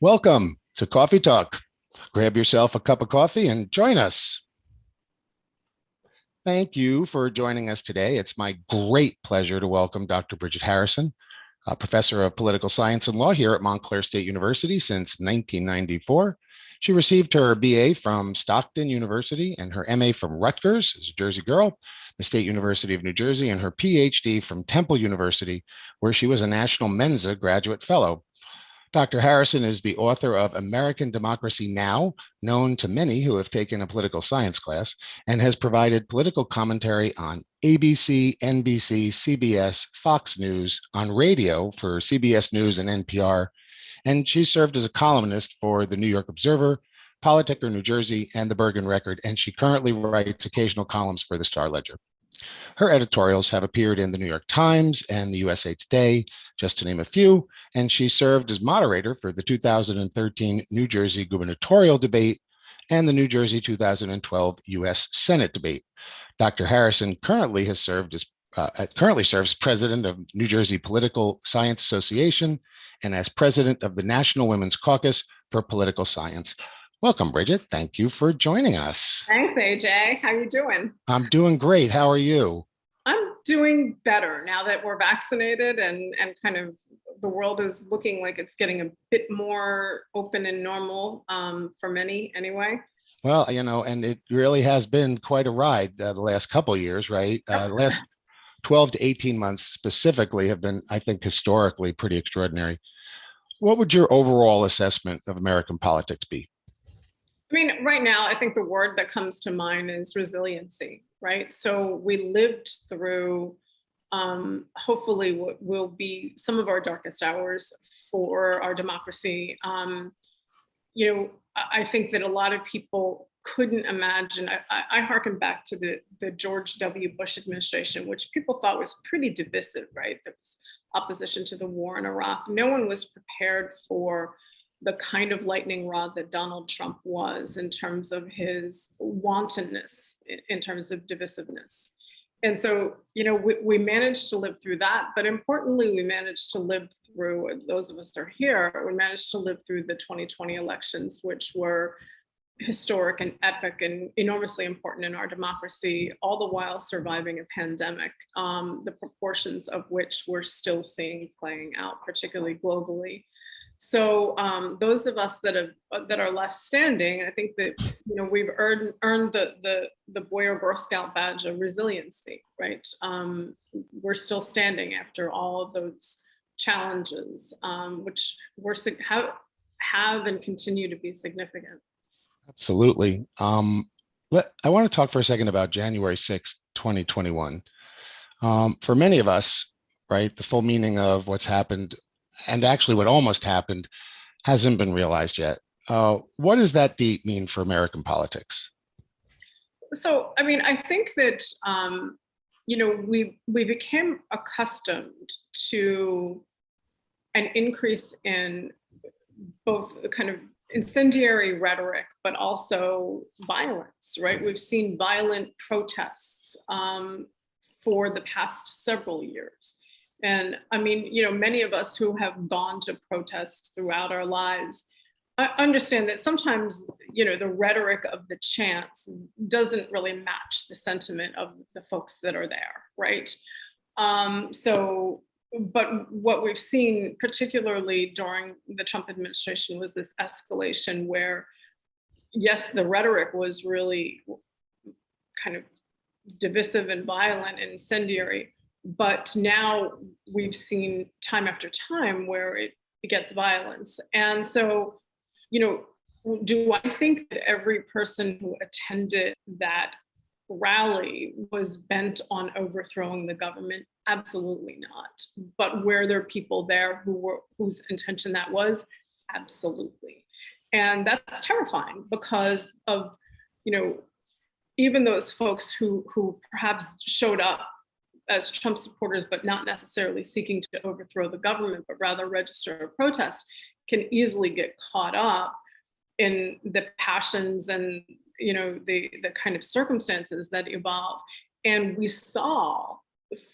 Welcome to Coffee Talk. Grab yourself a cup of coffee and join us. Thank you for joining us today. It's my great pleasure to welcome Dr. Bridget Harrison, a professor of political science and law here at Montclair State University since 1994. She received her BA from Stockton University and her MA from Rutgers, as a Jersey girl, the State University of New Jersey, and her PhD from Temple University, where she was a National Mensa Graduate Fellow. Dr. Harrison is the author of American Democracy Now!, known to many who have taken a political science class, and has provided political commentary on ABC, NBC, CBS, Fox News, on radio for CBS News and NPR, and she served as a columnist for the New York Observer, Politicker New Jersey, and the Bergen Record, and she currently writes occasional columns for the Star Ledger. Her editorials have appeared in the New York Times and the USA Today, just to name a few, and she served as moderator for the 2013 New Jersey gubernatorial debate and the New Jersey 2012 U.S. Senate debate. Dr. Harrison currently serves president of New Jersey Political Science Association and as president of the National Women's Caucus for Political Science. Welcome, Bridget. Thank you for joining us. Thanks, AJ. How you doing? I'm doing great. How are you? I'm doing better now that we're vaccinated and kind of the world is looking like it's getting a bit more open and normal for many anyway. Well, and it really has been quite a ride the last couple of years, right? The last 12 to 18 months specifically have been, I think, historically pretty extraordinary. What would your overall assessment of American politics be? I mean, right now, I think the word that comes to mind is resiliency, right? So we lived through, hopefully, what will be some of our darkest hours for our democracy. I think that a lot of people couldn't imagine. I hearken back to the George W. Bush administration, which people thought was pretty divisive, right? There was opposition to the war in Iraq. No one was prepared for the kind of lightning rod that Donald Trump was in terms of his wantonness, in terms of divisiveness. And so, we managed to live through that, but importantly, we managed to live through, those of us that are here, we managed to live through the 2020 elections, which were historic and epic and enormously important in our democracy, all the while surviving a pandemic, the proportions of which we're still seeing playing out, particularly globally. So those of us that are left standing, I think that we've earned the Boy or Girl Scout badge of resiliency, right? We're still standing after all of those challenges, which have and continue to be significant. Absolutely. I want to talk for a second about January 6th, 2021. For many of us, right, the full meaning of what's happened and actually what almost happened hasn't been realized yet. What does that date mean for American politics? So, I mean, I think that, we became accustomed to an increase in both the kind of incendiary rhetoric, but also violence, right? We've seen violent protests for the past several years. And I mean, many of us who have gone to protests throughout our lives understand that sometimes, the rhetoric of the chants doesn't really match the sentiment of the folks that are there, right? But what we've seen, particularly during the Trump administration, was this escalation where, yes, the rhetoric was really kind of divisive and violent and incendiary, but now we've seen time after time where it begets violence. And so, do I think that every person who attended that rally was bent on overthrowing the government? Absolutely not. But were there people there whose intention that was? Absolutely. And that's terrifying because of, even those folks who perhaps showed up as Trump supporters, but not necessarily seeking to overthrow the government, but rather register a protest, can easily get caught up in the passions and the kind of circumstances that evolve. And we saw,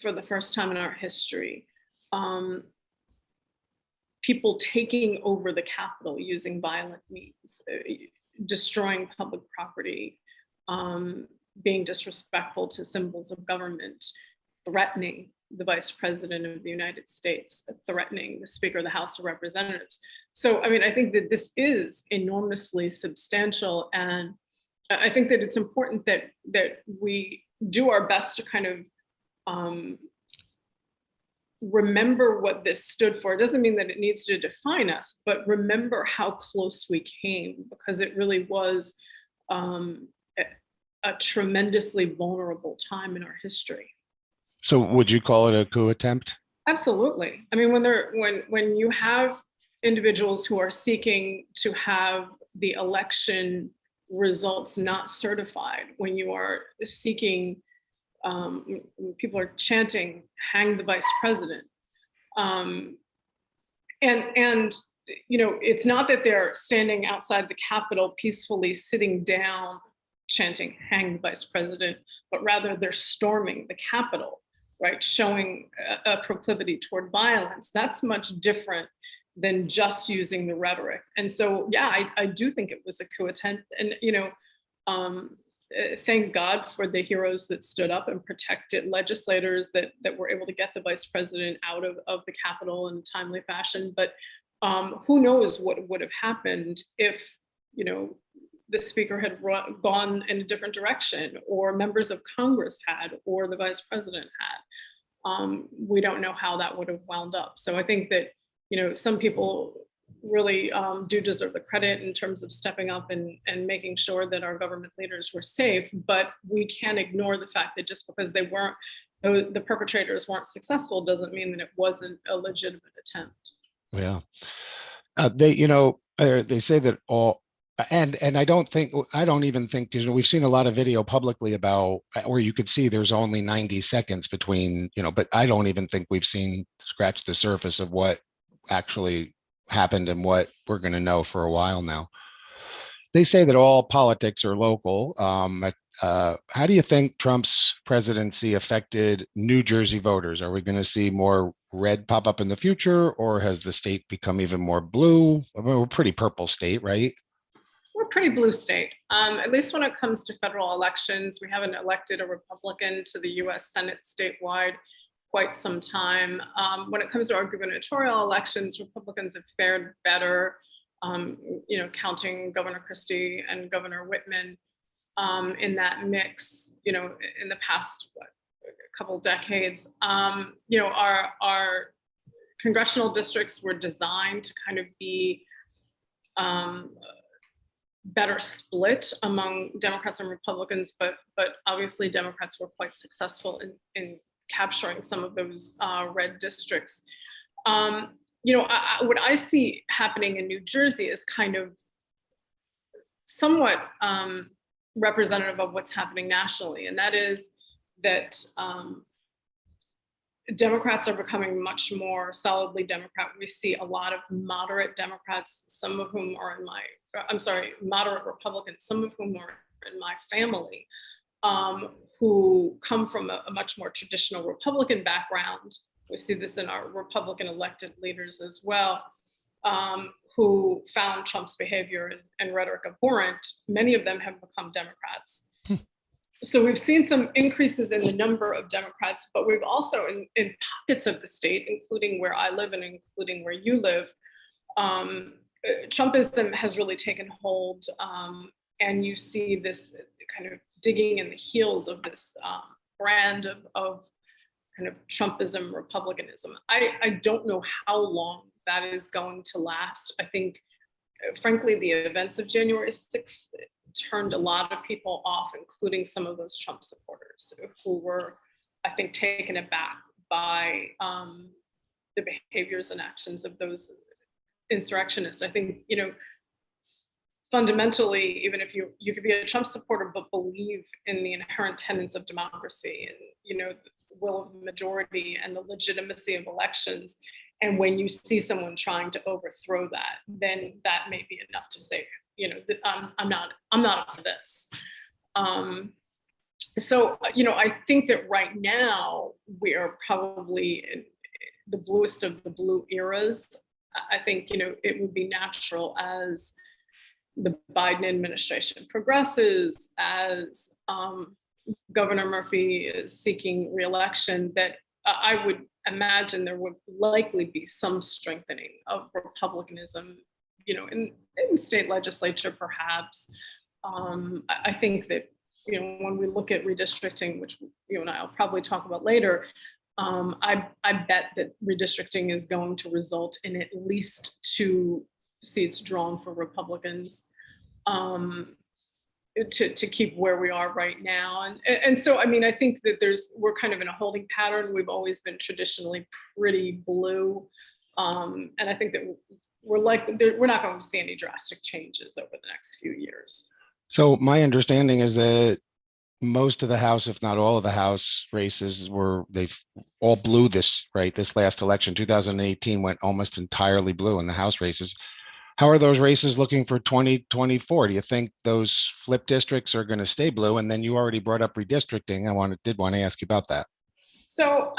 for the first time in our history, people taking over the Capitol using violent means, destroying public property, being disrespectful to symbols of government, threatening the Vice President of the United States, threatening the Speaker of the House of Representatives. So, I mean, I think that this is enormously substantial, and I think that it's important that we do our best to kind of remember what this stood for. It doesn't mean that it needs to define us, but remember how close we came, because it really was a tremendously vulnerable time in our history. So would you call it a coup attempt? Absolutely. I mean, when you have individuals who are seeking to have the election results not certified, when you are seeking, people are chanting, hang the vice president. And you know, it's not that they're standing outside the Capitol peacefully sitting down chanting, hang the vice president, but rather they're storming the Capitol, right? Showing a proclivity toward violence. That's much different than just using the rhetoric. And so, yeah, I do think it was a coup attempt. And, you know, thank God for the heroes that stood up and protected legislators that were able to get the vice president out of the Capitol in a timely fashion. But who knows what would have happened if, you know, the speaker had gone in a different direction, or members of Congress had, or the vice president had. We don't know how that would have wound up. So I think that, you know, some people really do deserve the credit in terms of stepping up and making sure that our government leaders were safe, but we can't ignore the fact that just because they weren't, the perpetrators weren't successful, doesn't mean that it wasn't a legitimate attempt. Yeah. They say that all, and I don't even think, you know, we've seen a lot of video publicly about where you could see there's only 90 seconds between, you know, but I don't even think we've seen scratch the surface of what actually happened and what we're going to know for a while now. They say that all politics are local. How do you think Trump's presidency affected New Jersey voters? Are we going to see more red pop up in the future, or has the state become even more blue? I mean, we're a pretty purple state, right? We're a pretty blue state, at least when it comes to federal elections. We haven't elected a Republican to the US Senate statewide quite some time. When it comes to our gubernatorial elections, Republicans have fared better, you know, counting Governor Christie and Governor Whitman in that mix, you know, in the past couple decades. You know, our congressional districts were designed to kind of be better split among Democrats and Republicans, but obviously Democrats were quite successful in capturing some of those red districts. You know, what I see happening in New Jersey is kind of somewhat representative of what's happening nationally, and that is that Democrats are becoming much more solidly Democrat. We see a lot of moderate Democrats, some of whom are moderate Republicans, some of whom are in my family, who come from a much more traditional Republican background. We see this in our Republican elected leaders as well, who found Trump's behavior and rhetoric abhorrent. Many of them have become Democrats. So we've seen some increases in the number of Democrats, but we've also in pockets of the state, including where I live and including where you live, Trumpism has really taken hold, and you see this kind of digging in the heels of this brand of kind of Trumpism, Republicanism. I don't know how long that is going to last. I think, frankly, the events of January 6th turned a lot of people off, including some of those Trump supporters who were, I think, taken aback by the behaviors and actions of those insurrectionists. I think, you know, fundamentally, even if you could be a Trump supporter but believe in the inherent tenets of democracy and, you know, the will of the majority and the legitimacy of elections, and when you see someone trying to overthrow that, then that may be enough to say, you know, I'm not up for this. So, you know, I think that right now we are probably in the bluest of the blue eras. I think, it would be natural as the Biden administration progresses, as Governor Murphy is seeking reelection, that I would imagine there would likely be some strengthening of Republicanism, in state legislature, perhaps. I think that, when we look at redistricting, which you and I will probably talk about later, I bet that redistricting is going to result in at least 2 seats drawn for Republicans, to keep where we are right now. And so, I think that we're kind of in a holding pattern. We've always been traditionally pretty blue. And I think that we're not going to see any drastic changes over the next few years. So my understanding is that most of the House, if not all of the House races, they've all blue this last election. 2018 went almost entirely blue in the House races. How are those races looking for 2024? Do you think those flip districts are going to stay blue? And then you already brought up redistricting. I did want to ask you about that. So,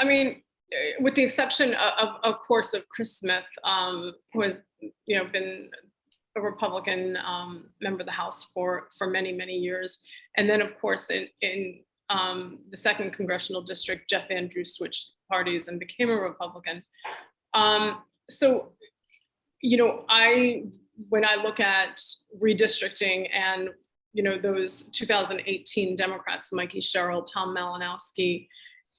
with the exception of course, of Chris Smith, who has, been a Republican member of the House for many, many years. And then, of course, in the 2nd Congressional District, Jeff Andrews switched parties and became a Republican. So, when I look at redistricting and, those 2018 Democrats, Mikey Sherrill, Tom Malinowski,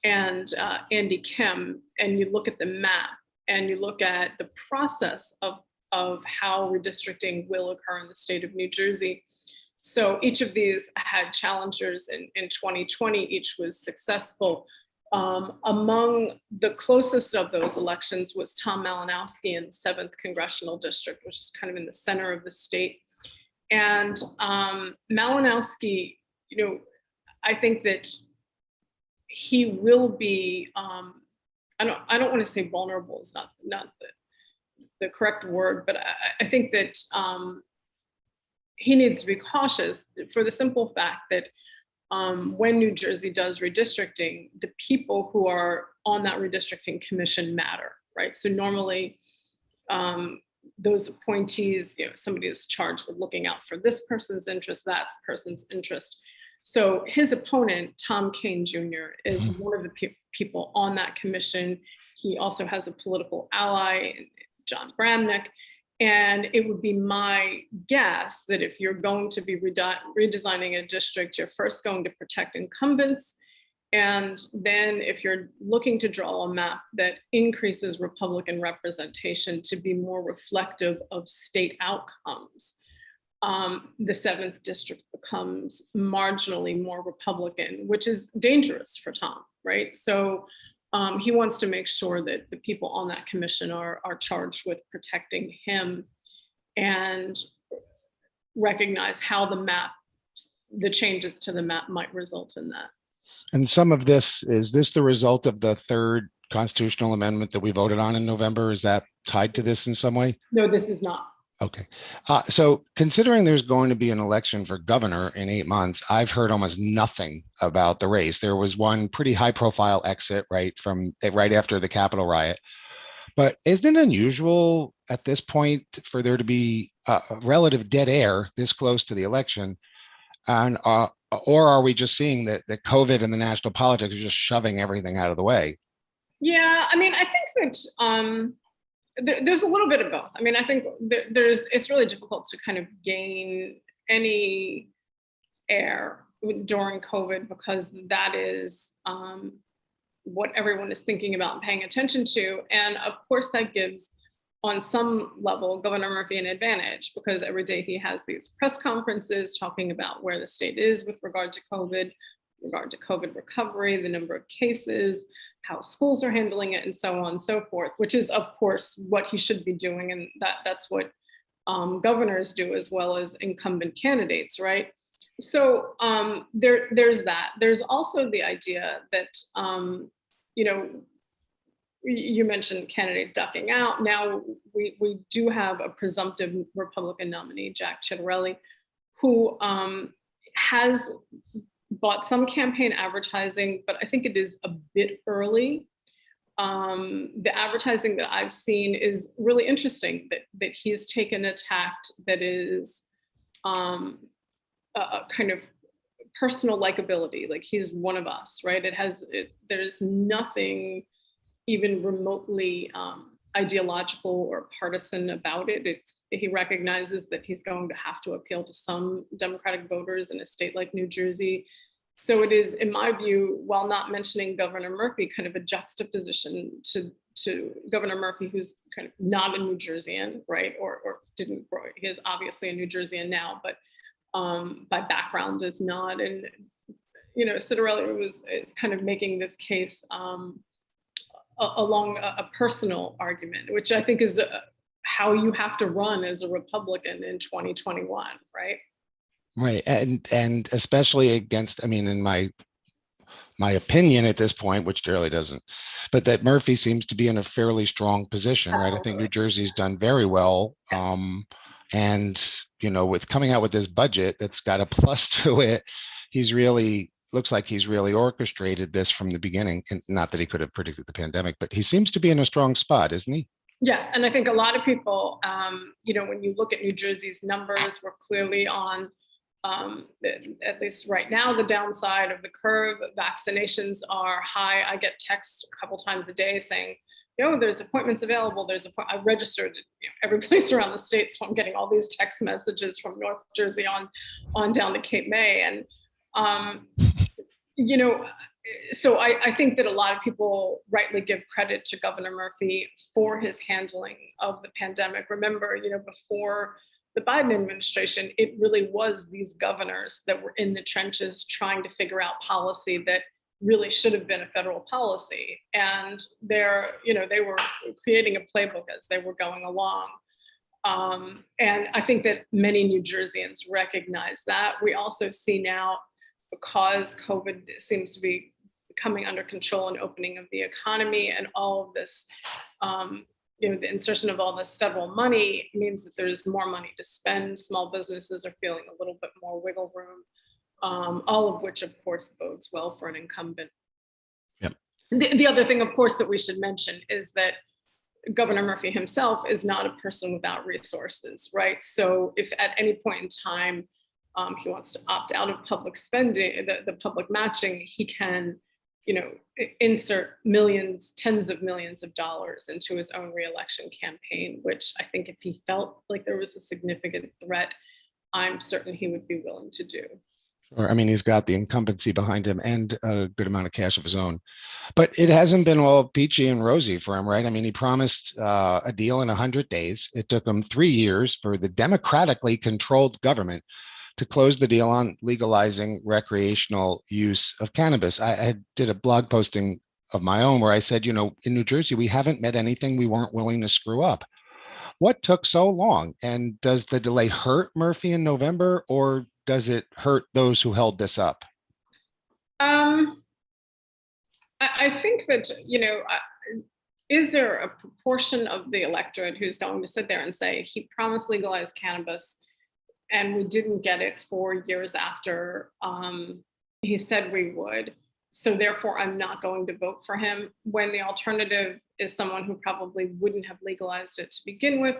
and Andy Kim, and you look at the map and you look at the process of how redistricting will occur in the state of New Jersey. So each of these had challengers in 2020, each was successful. Among the closest of those elections was Tom Malinowski in the 7th Congressional District, which is kind of in the center of the state. And Malinowski, I think that he will be, I don't want to say vulnerable, is not the correct word, but I think that he needs to be cautious for the simple fact that when New Jersey does redistricting, the people who are on that redistricting commission matter, right? So normally those appointees, somebody is charged with looking out for this person's interest, that person's interest. So his opponent, Tom Kane Jr., is one of the people on that commission. He also has a political ally, John Bramnick. And it would be my guess that if you're going to be redesigning a district, you're first going to protect incumbents. And then if you're looking to draw a map that increases Republican representation to be more reflective of state outcomes, the 7th district becomes marginally more Republican, which is dangerous for Tom, right? So he wants to make sure that the people on that commission are charged with protecting him and recognize how the changes to the map might result in that. And some of this, is this the result of the 3rd constitutional amendment that we voted on in November? Is that tied to this in some way? No, this is not. Okay. So considering there's going to be an election for governor in 8 months, I've heard almost nothing about the race. There was one pretty high profile exit right after the Capitol riot. But isn't it unusual at this point for there to be a relative dead air this close to the election? And or are we just seeing that COVID and the national politics are just shoving everything out of the way? Yeah, I think that there's a little bit of both. I think it's really difficult to kind of gain any air during COVID because that is what everyone is thinking about and paying attention to. And of course that gives, on some level, Governor Murphy an advantage because every day he has these press conferences talking about where the state is with regard to COVID recovery, the number of cases, how schools are handling it, and so on and so forth, which is, of course, what he should be doing. And that's what governors do as well as incumbent candidates, right? So there's that. There's also the idea that, you mentioned candidate ducking out. Now we do have a presumptive Republican nominee, Jack Ciattarelli, who has bought some campaign advertising, but I think it is a bit early. The advertising that I've seen is really interesting, that he's taken a tact that is a kind of personal likability, like he's one of us, right? There's nothing even remotely ideological or partisan about it. He recognizes that he's going to have to appeal to some Democratic voters in a state like New Jersey. So it is, in my view, while not mentioning Governor Murphy, kind of a juxtaposition to Governor Murphy, who's kind of not a New Jerseyan, right? Or didn't grow. He is obviously a New Jerseyan now, but by background is not. And Citarelli is kind of making this case along a personal argument, which I think is how you have to run as a Republican in 2021, right? Right, and especially against, I mean, in my opinion at this point, which really doesn't, but that Murphy seems to be in a fairly strong position, right? I think New Jersey's done very well, and with coming out with this budget that's got a plus to it, looks like he's really orchestrated this from the beginning. And not that he could have predicted the pandemic, but he seems to be in a strong spot, isn't he? Yes, and I think a lot of people, when you look at New Jersey's numbers, we're clearly on, at least right now, the downside of the curve. Vaccinations are high. I get texts a couple times a day saying, there's appointments available. I registered every place around the state, so I'm getting all these text messages from North Jersey on down to Cape May. And, so I think that a lot of people rightly give credit to Governor Murphy for his handling of the pandemic. Remember, before the Biden administration, it really was these governors that were in the trenches trying to figure out policy that really should have been a federal policy. And they were creating a playbook as they were going along. And I think that many New Jerseyans recognize that. We also see now, because COVID seems to be coming under control and opening of the economy and all of this, the insertion of all this federal money means that there's more money to spend. Small businesses are feeling a little bit more wiggle room, all of which, of course, bodes well for an incumbent. Yep. The other thing, of course, that we should mention is that Governor Murphy himself is not a person without resources, right? So if at any point in time he wants to opt out of public spending, the public matching, he can insert millions, tens of millions of dollars into his own reelection campaign, which I think if he felt like there was a significant threat, I'm certain he would be willing to do. Sure. I mean, he's got the incumbency behind him and a good amount of cash of his own. But it hasn't been all peachy and rosy for him, right? I mean, he promised a deal in 100 days. It took him 3 years for the democratically controlled government to close the deal on legalizing recreational use of cannabis. I did a blog posting of my own where I said, in New Jersey, we haven't met anything we weren't willing to screw up. What took so long? And does the delay hurt Murphy in November, or does it hurt those who held this up? I think that, is there a proportion of the electorate who's going to sit there and say, he promised legalized cannabis and we didn't get it 4 years after he said we would, so therefore I'm not going to vote for him, when the alternative is someone who probably wouldn't have legalized it to begin with?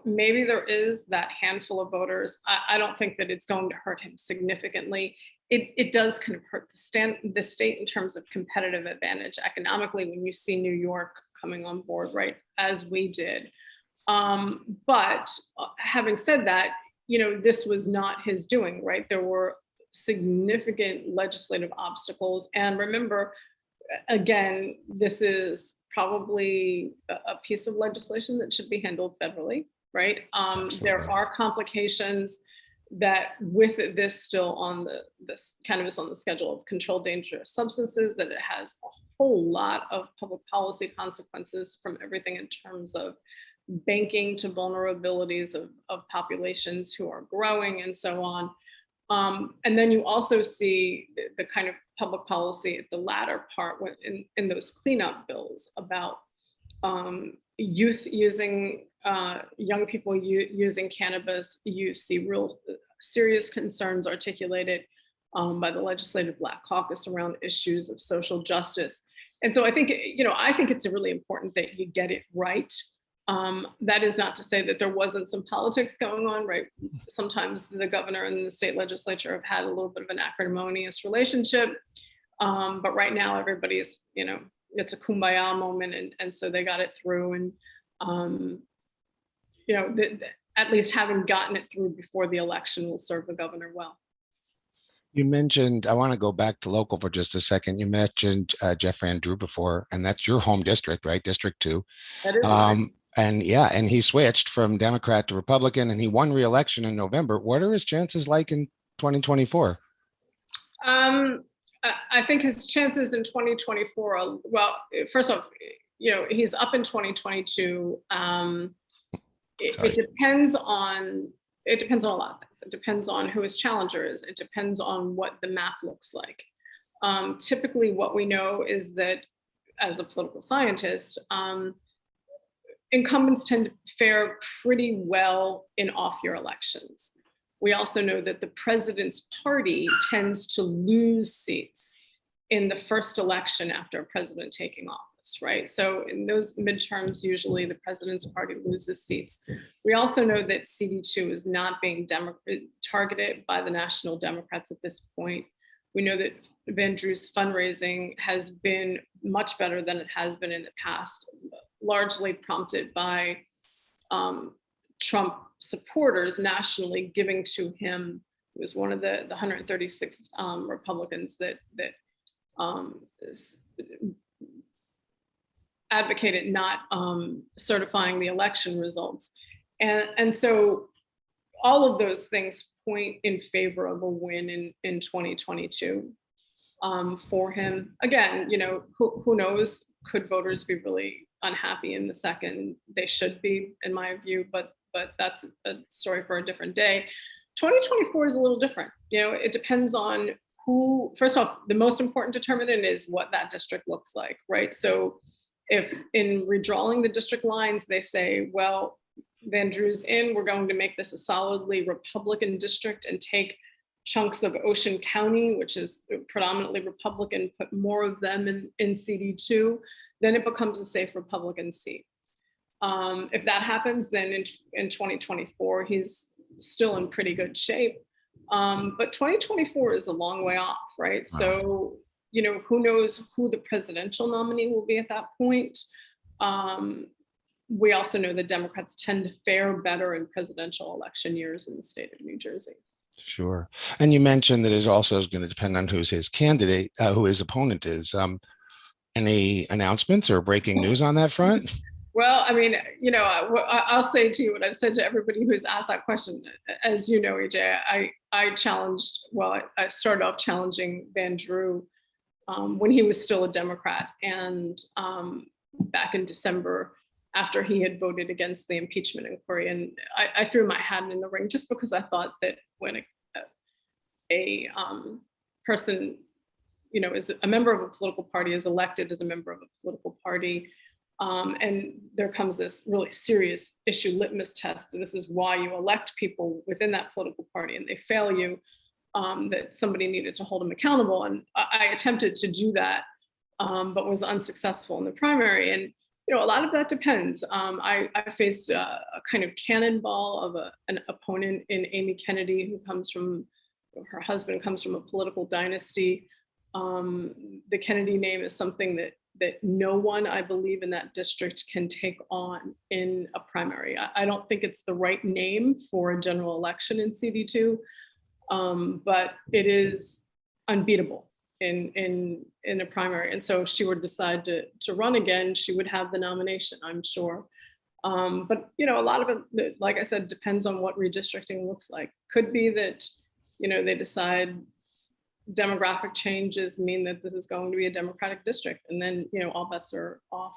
Maybe there is that handful of voters. I don't think that it's going to hurt him significantly. It does kind of hurt the state in terms of competitive advantage economically when you see New York coming on board, right, as we did. But having said that, this was not his doing, right? There were significant legislative obstacles. And remember, again, this is probably a piece of legislation that should be handled federally, right? There are complications that with this still on this cannabis on the schedule of controlled dangerous substances, that it has a whole lot of public policy consequences, from everything in terms of banking to vulnerabilities of populations who are growing and so on. And then you also see the kind of public policy at the latter part in those cleanup bills about youth using, young people using cannabis. You see real serious concerns articulated by the Legislative Black Caucus around issues of social justice. And so I think, I think it's really important that you get it right. That is not to say that there wasn't some politics going on, right? Sometimes the governor and the state legislature have had a little bit of an acrimonious relationship. But right now everybody's, it's a kumbaya moment. And so they got it through. And, at least having gotten it through before the election will serve the governor well. You mentioned, I want to go back to local for just a second. You mentioned Jeff Van Drew before, and that's your home district, right? District 2. That is And he switched from Democrat to Republican, and he won re-election in November. What are his chances like in 2024? I think his chances in 2024 are, well, first off, he's up in 2022. It depends on a lot of things. It depends on who his challenger is. It depends on what the map looks like. Typically, what we know is that, as a political scientist, incumbents tend to fare pretty well in off-year elections. We also know that the president's party tends to lose seats in the first election after a president taking office, right? So in those midterms, usually the president's party loses seats. We also know that CD2 is not being targeted by the National Democrats at this point. We know that Van Drew's fundraising has been much better than it has been in the past, largely prompted by Trump supporters nationally giving to him. He was one of the 136 Republicans that advocated not certifying the election results. And so all of those things point in favor of a win in 2022 for him. Again, who knows? Could voters be really unhappy in the second? They should be, in my view, but that's a story for a different day. 2024 is a little different. It depends on who. First off, the most important determinant is what that district looks like, right? So if in redrawing the district lines, they say, well, Van Drew's in, we're going to make this a solidly Republican district and take chunks of Ocean County, which is predominantly Republican, put more of them in CD2, then it becomes a safe Republican seat. If that happens, then in 2024, he's still in pretty good shape. But 2024 is a long way off, right? So, who knows who the presidential nominee will be at that point. We also know that Democrats tend to fare better in presidential election years in the state of New Jersey. Sure. And you mentioned that it also is going to depend on who's his candidate, who his opponent is. Any announcements or breaking news on that front? Well, I mean, I'll say to you what I've said to everybody who's asked that question. As you know, EJ, I started off challenging Van Drew when he was still a Democrat. And back in December, after he had voted against the impeachment inquiry. And I threw my hat in the ring just because I thought that when a person, is a member of a political party, is elected as a member of a political party, and there comes this really serious issue litmus test, and this is why you elect people within that political party, and they fail you, that somebody needed to hold them accountable. And I attempted to do that, but was unsuccessful in the primary. And a lot of that depends. I faced a kind of cannonball of an opponent in Amy Kennedy, her husband comes from a political dynasty. The Kennedy name is something that no one, I believe, in that district can take on in a primary. I don't think it's the right name for a general election in CD2, but it is unbeatable in a primary. And so if she would decide to run again, she would have the nomination, I'm sure. But a lot of it, like I said, depends on what redistricting looks like. Could be that, they decide demographic changes mean that this is going to be a Democratic district, and then, all bets are off.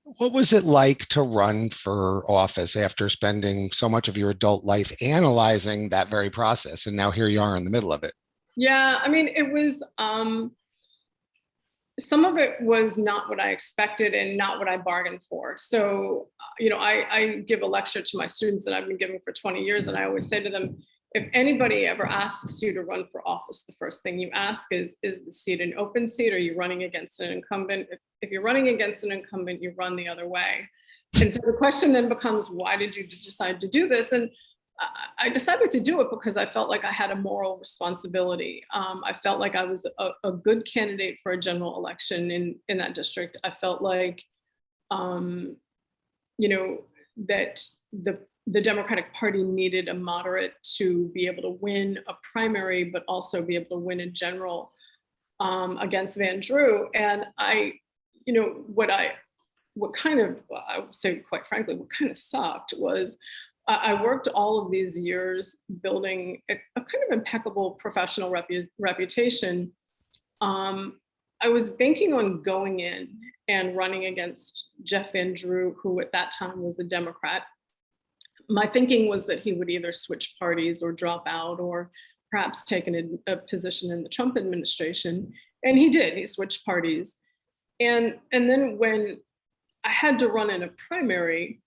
What was it like to run for office after spending so much of your adult life analyzing that very process? And now here you are in the middle of it. Yeah, I mean, it was, some of it was not what I expected and not what I bargained for. So, I give a lecture to my students that I've been giving for 20 years, and I always say to them, if anybody ever asks you to run for office, the first thing you ask is the seat an open seat? Or are you running against an incumbent? If you're running against an incumbent, you run the other way. And so the question then becomes, why did you decide to do this? And I decided to do it because I felt like I had a moral responsibility. I felt like I was a good candidate for a general election in that district. I felt like, that the Democratic Party needed a moderate to be able to win a primary, but also be able to win a general against Van Drew. And I would say, quite frankly, what kind of sucked was I worked all of these years building a kind of impeccable professional reputation. I was banking on going in and running against Jeff Van Drew, who at that time was a Democrat. My thinking was that he would either switch parties or drop out, or perhaps take a position in the Trump administration. And he did, he switched parties. And then when I had to run in a primary,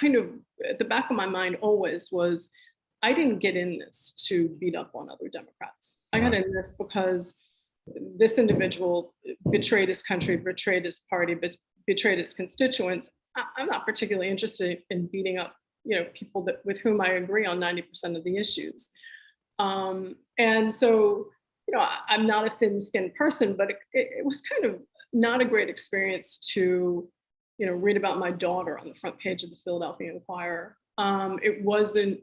kind of at the back of my mind always was, I didn't get in this to beat up on other Democrats. I got in this because this individual betrayed his country, betrayed his party, betrayed his constituents. I'm not particularly interested in beating up, people with whom I agree on 90% of the issues. And so, I'm not a thin-skinned person, but it was kind of not a great experience to, read about my daughter on the front page of the Philadelphia Inquirer. It wasn't,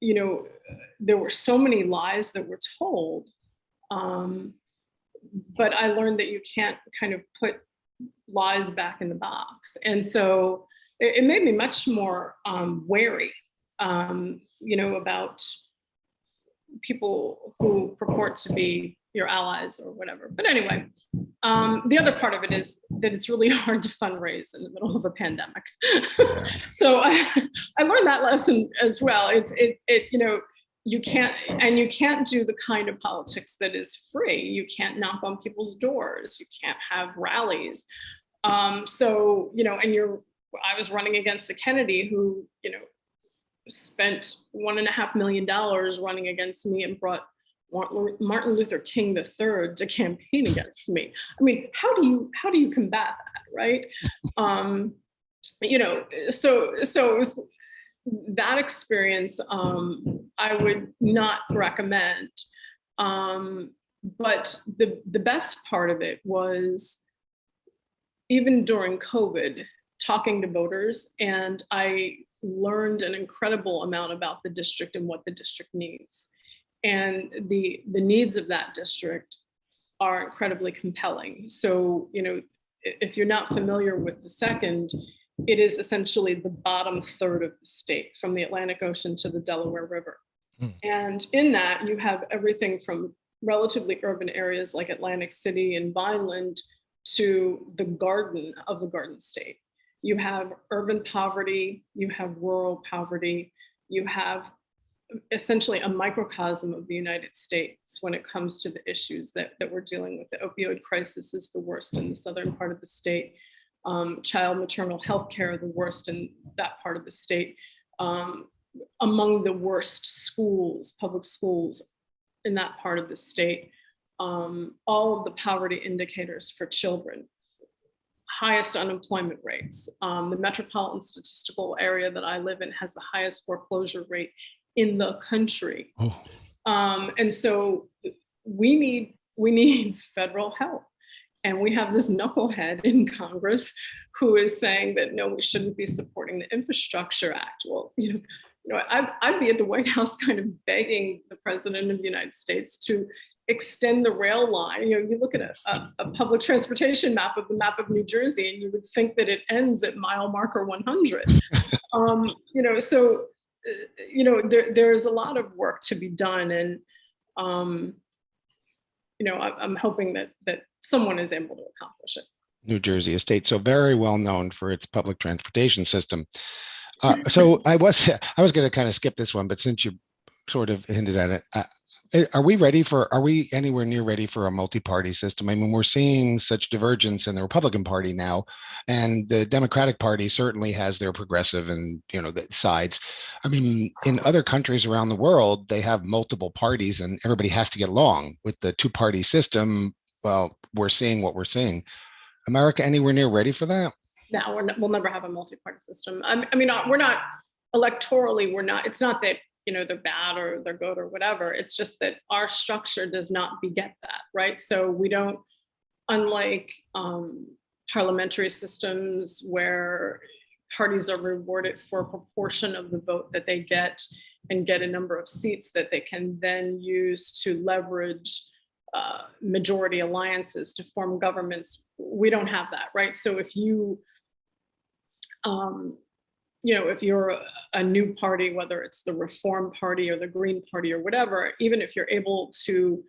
there were so many lies that were told, but I learned that you can't kind of put lies back in the box. And so it made me much more wary, about people who purport to be your allies or whatever. But anyway, the other part of it is that it's really hard to fundraise in the middle of a pandemic. So I learned that lesson as well. You can't do the kind of politics that is free. You can't knock on people's doors. You can't have rallies. I was running against a Kennedy who, spent $1.5 million running against me and brought Martin Luther King III to campaign against me. I mean, how do you combat that, right? So it was that experience. I would not recommend. But the best part of it was, even during COVID, talking to voters, and I learned an incredible amount about the district and what the district needs. And the needs of that district are incredibly compelling. So, if you're not familiar with the second, it is essentially the bottom third of the state, from the Atlantic Ocean to the Delaware River. And in that, you have everything from relatively urban areas like Atlantic City and Vineland to the garden of the Garden State. You have urban poverty, you have rural poverty, you have essentially a microcosm of the United States when it comes to the issues that we're dealing with. The opioid crisis is the worst in the southern part of the state. Child maternal health care, the worst in that part of the state. Among the worst schools, public schools in that part of the state. All of the poverty indicators for children. Highest unemployment rates. The metropolitan statistical area that I live in has the highest foreclosure rate in the country. And so we need federal help. And we have this knucklehead in Congress who is saying that, no, we shouldn't be supporting the Infrastructure Act. Well, I'd be at the White House kind of begging the President of the United States to extend the rail line. You look at a public transportation map of New Jersey, and you would think that it ends at mile marker 100. There's a lot of work to be done, and I'm hoping that someone is able to accomplish it. New Jersey, a state so very well known for its public transportation system. So I was going to kind of skip this one, but since you sort of hinted at it, Are we ready for, are we anywhere near ready for a multi-party system? I mean, we're seeing such divergence in the Republican Party now, and the Democratic Party certainly has their progressive and, the sides. I mean, in other countries around the world, they have multiple parties and everybody has to get along. With the two-party system, well, we're seeing what we're seeing. America anywhere near ready for that? No, we'll never have a multi-party system. I mean, we're not electorally, we're not, it's not that, they're bad or they're good or whatever. It's just that our structure does not beget that, right? So we don't, unlike parliamentary systems where parties are rewarded for a proportion of the vote that they get and get a number of seats that they can then use to leverage majority alliances to form governments. We don't have that, right? So if you, if you're a new party, whether it's the Reform Party or the Green Party or whatever, even if you're able to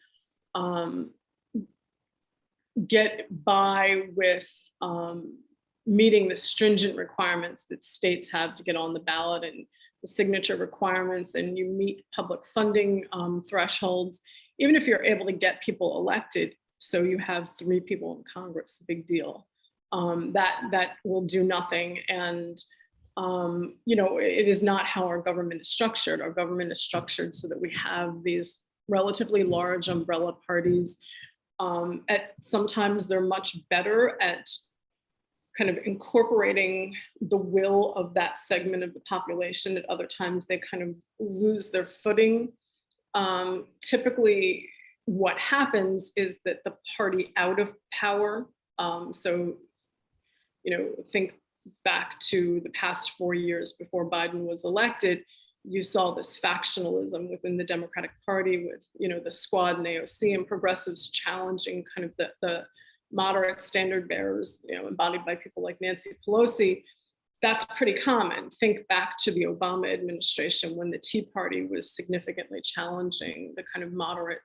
get by with meeting the stringent requirements that states have to get on the ballot and the signature requirements, and you meet public funding thresholds, even if you're able to get people elected, so you have 3 people in Congress, a big deal, that will do nothing. And it is not how our government is structured. Our government is structured so that we have these relatively large umbrella parties. Sometimes they're much better at kind of incorporating the will of that segment of the population. At other times, they kind of lose their footing. Typically, what happens is that the party out of power, think back to the past 4 years before Biden was elected, you saw this factionalism within the Democratic Party with, the Squad and AOC and progressives challenging kind of the moderate standard bearers, embodied by people like Nancy Pelosi. That's pretty common. Think back to the Obama administration when the Tea Party was significantly challenging the kind of moderate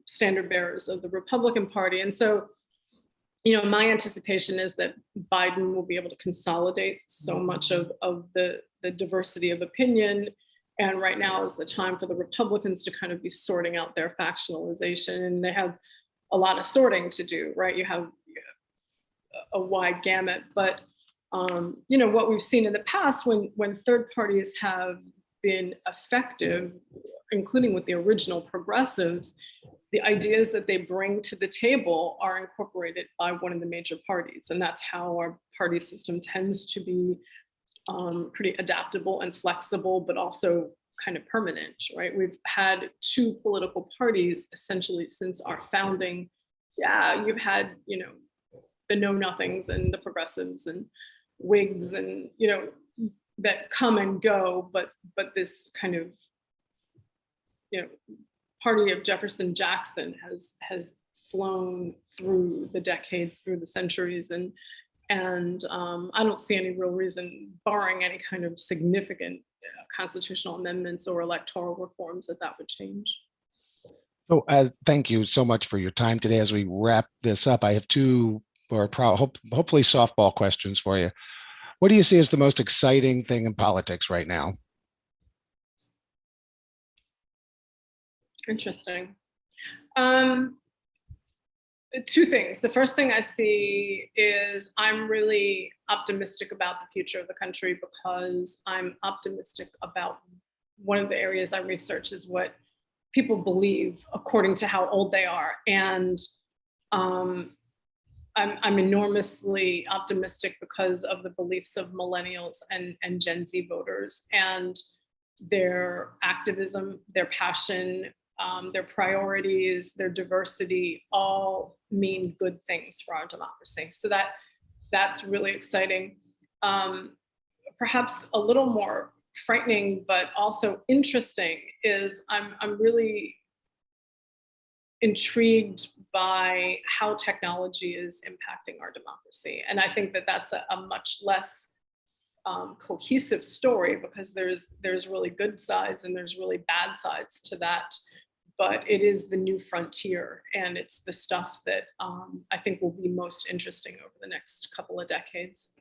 standard bearers of the Republican Party. And so, my anticipation is that Biden will be able to consolidate so much of the diversity of opinion. And right now is the time for the Republicans to kind of be sorting out their factionalization. And they have a lot of sorting to do, right? You have a wide gamut. But, what we've seen in the past when third parties have been effective, including with the original progressives, the ideas that they bring to the table are incorporated by one of the major parties. And that's how our party system tends to be pretty adaptable and flexible, but also kind of permanent, right? We've had 2 political parties essentially since our founding. Yeah, you've had, the know-nothings and the progressives and Whigs and, that come and go, but this kind of, party of Jefferson Jackson has flown through the decades, through the centuries, and I don't see any real reason, barring any kind of significant constitutional amendments or electoral reforms, that would change. So, thank you so much for your time today. As we wrap this up, I have 2 or hopefully softball questions for you. What do you see as the most exciting thing in politics right now? Interesting. 2 things. The first thing I see is I'm really optimistic about the future of the country because I'm optimistic about one of the areas I research is what people believe according to how old they are. And I'm enormously optimistic because of the beliefs of millennials and Gen Z voters and their activism, their passion, their priorities, their diversity, all mean good things for our democracy. So that's really exciting. Perhaps a little more frightening, but also interesting is I'm really intrigued by how technology is impacting our democracy. And I think that's a much less cohesive story because there's really good sides and there's really bad sides to that. But it is the new frontier, and it's the stuff that I think will be most interesting over the next couple of decades.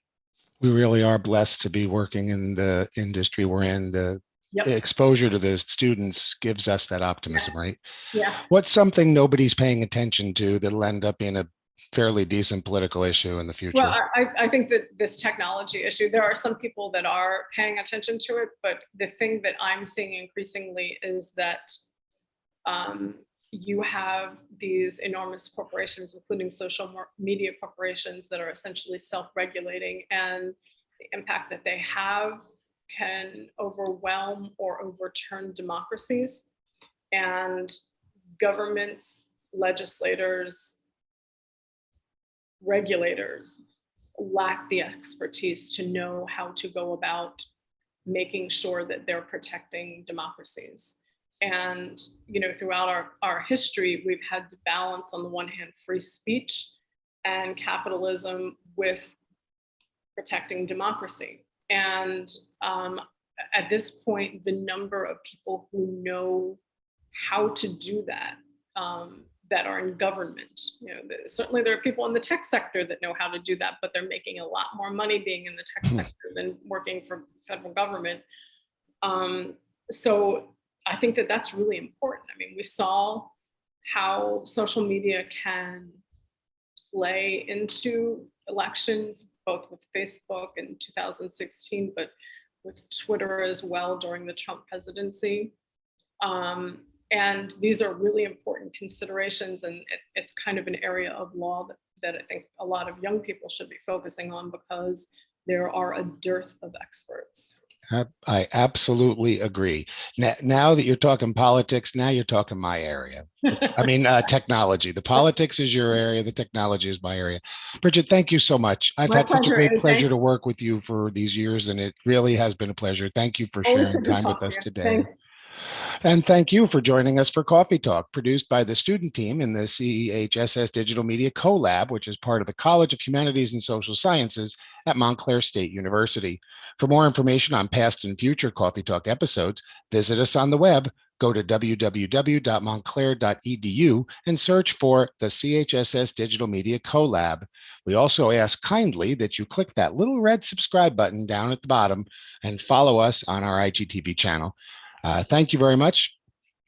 We really are blessed to be working in the industry we're in. The exposure to the students gives us that optimism, right? Yeah. What's something nobody's paying attention to that'll end up being a fairly decent political issue in the future? Well, I think that this technology issue, there are some people that are paying attention to it, but the thing that I'm seeing increasingly is that you have these enormous corporations, including social media corporations, that are essentially self-regulating, and the impact that they have can overwhelm or overturn democracies. And governments, legislators, regulators lack the expertise to know how to go about making sure that they're protecting democracies. And, throughout our history, we've had to balance, on the one hand, free speech and capitalism with protecting democracy. And at this point, the number of people who know how to do that, that are in government, certainly there are people in the tech sector that know how to do that, but they're making a lot more money being in the tech sector than working for federal government. So I think that that's really important. I mean, we saw how social media can play into elections, both with Facebook in 2016, but with Twitter as well during the Trump presidency. And these are really important considerations, and it's kind of an area of law that I think a lot of young people should be focusing on, because there are a dearth of experts. I absolutely agree. Now that you're talking politics, now you're talking my area. I mean, technology. The politics is your area. The technology is my area. Bridget, thank you so much. I've had such a great pleasure to work with you for these years, and it really has been a pleasure. Thank you for sharing time with us today. Thanks. And thank you for joining us for Coffee Talk, produced by the student team in the CHSS Digital Media CoLab, which is part of the College of Humanities and Social Sciences at Montclair State University. For more information on past and future Coffee Talk episodes, visit us on the web. Go to www.montclair.edu and search for the CHSS Digital Media CoLab. We also ask kindly that you click that little red subscribe button down at the bottom and follow us on our IGTV channel. Thank you very much.